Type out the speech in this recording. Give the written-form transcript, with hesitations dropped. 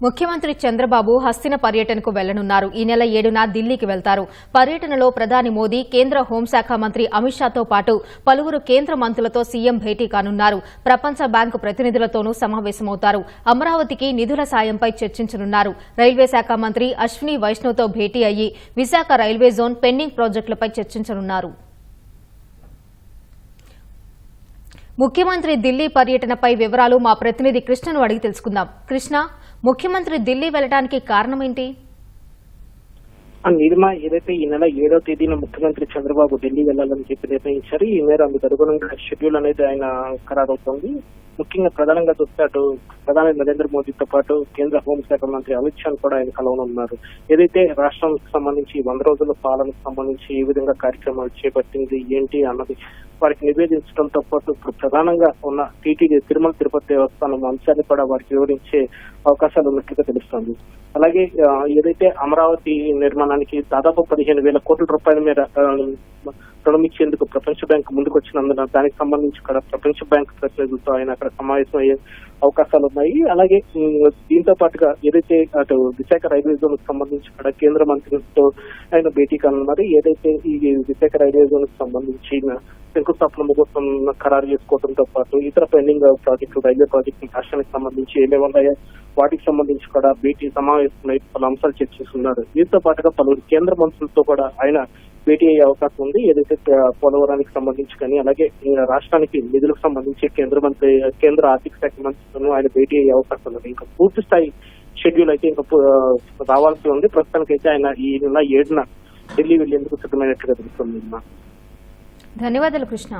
ముఖ్యమంత్రి చంద్రబాబు హస్తిన పర్యటనకు వెళ్లనున్నారు. ఈ నెల 7న ఢిల్లీకి వెళ్తారు. పర్యటనలో ప్రధాని మోదీ, కేంద్ర హోంశాఖ మంత్రి అమిత్ షాతో పాటు పలువురు కేంద్ర మంత్రులతో సీఎం భేటీ కానున్నారు. ప్రపంచ బ్యాంకు ప్రతినిధులతోనూ సమావేశమవుతారు. అమరావతికి నిధుల సాయంపై చర్చించనున్నారు. రైల్వే శాఖ మంత్రి అశ్విని వైష్ణవ్తో భేటీ అయ్యి విశాఖ రైల్వే జోన్ పెండింగ్ ప్రాజెక్టులపై చర్చించనున్నారు. ముఖ్యమంత్రి ఢిల్లీ పర్యటనపై వివరాలు మా ప్రతినిధి కృష్ణను అడిగి తెలుసుకుందాం. కృష్ణ, ముఖ్యమంత్రి ఢిల్లీ వెళ్లడానికి కారణమేంటి? నిర్మా ఏదైతే ఈ నెల 7వ తేదీన ముఖ్యమంత్రి చంద్రబాబు ఢిల్లీ వెళ్లాలని చెప్పి నిర్ణయించారు. ఈ మేర అందుకు అనుగుణంగా షెడ్యూల్ అనేది ఆయన ఖరారవుతోంది. ముఖ్యంగా ప్రధానంగా చూస్తే అటు ప్రధాని నరేంద్ర మోదీతో పాటు కేంద్ర హోంశాఖ మంత్రి అమిత్ షా కూడా ఆయన కలవనున్నారు. ఏదైతే రాష్ట్రానికి సంబంధించి 100 రోజుల పాలనకు సంబంధించి ఏ విధంగా కార్యక్రమాలు చేపట్టింది ఏంటి అన్నది వారికి నివేదించడంతో పాటు ఇప్పుడు ప్రధానంగా ఉన్న టీటీడీ తిరుమల తిరుపతి దేవస్థానం అంశాన్ని కూడా వారికి వివరించే అవకాశాలు ఉన్నట్లుగా తెలుస్తోంది. అలాగే ఏదైతే అమరావతి నిర్మాణానికి దాదాపు 15,000 కోట్ల రూపాయల మేర రుణం ఇచ్చేందుకు ప్రపంచ బ్యాంక్ ముందుకు వచ్చినందున దానికి సంబంధించి కూడా ప్రపంచ బ్యాంక్ ప్రతినిధులతో ఆయన అక్కడ సమావేశం అయ్యే అవకాశాలు ఉన్నాయి. అలాగే దీంతో పాటుగా ఏదైతే అటు విశాఖ రైల్వే జోన్ కు సంబంధించి కూడా కేంద్ర మంత్రులతో ఆయన భేటీ కానున్నారు. ఏదైతే ఈ విశాఖ రైల్వే జోన్ కు సంబంధించిన శంకుస్థాపన ముహూర్తం ఖరారు చేసుకోవడంతో పాటు ఇతర పెండింగ్ ప్రాజెక్టులు, రైల్వే ప్రాజెక్టు రాష్ట్రానికి సంబంధించి ఏమేమి ఉన్నాయో వాటికి సంబంధించి కూడా భేటీ సమావేశంలో పలు అంశాలు చర్చిస్తున్నారు. దీంతో పాటుగా పలువురు కేంద్ర మంత్రులతో కూడా ఆయన భేటీ అయ్యే అవకాశం ఉంది. ఏదైతే పోలవరానికి సంబంధించి కానీ అలాగే రాష్ట్రానికి నిధులకు సంబంధించి కేంద్ర ఆర్థిక శాఖ మంత్రులను ఆయన భేటీ అయ్యే అవకాశం ఉంది. ఇంకా పూర్తి స్థాయి షెడ్యూల్ అయితే ఇంకా రావాల్సి ఉంది. ప్రస్తుతానికైతే ఆయన ఈ నెల 7న ఢిల్లీ వెళ్లేందుకు సిద్ధమైనట్లుగా తెలుస్తుంది. ధన్యవాదాలు కృష్ణ.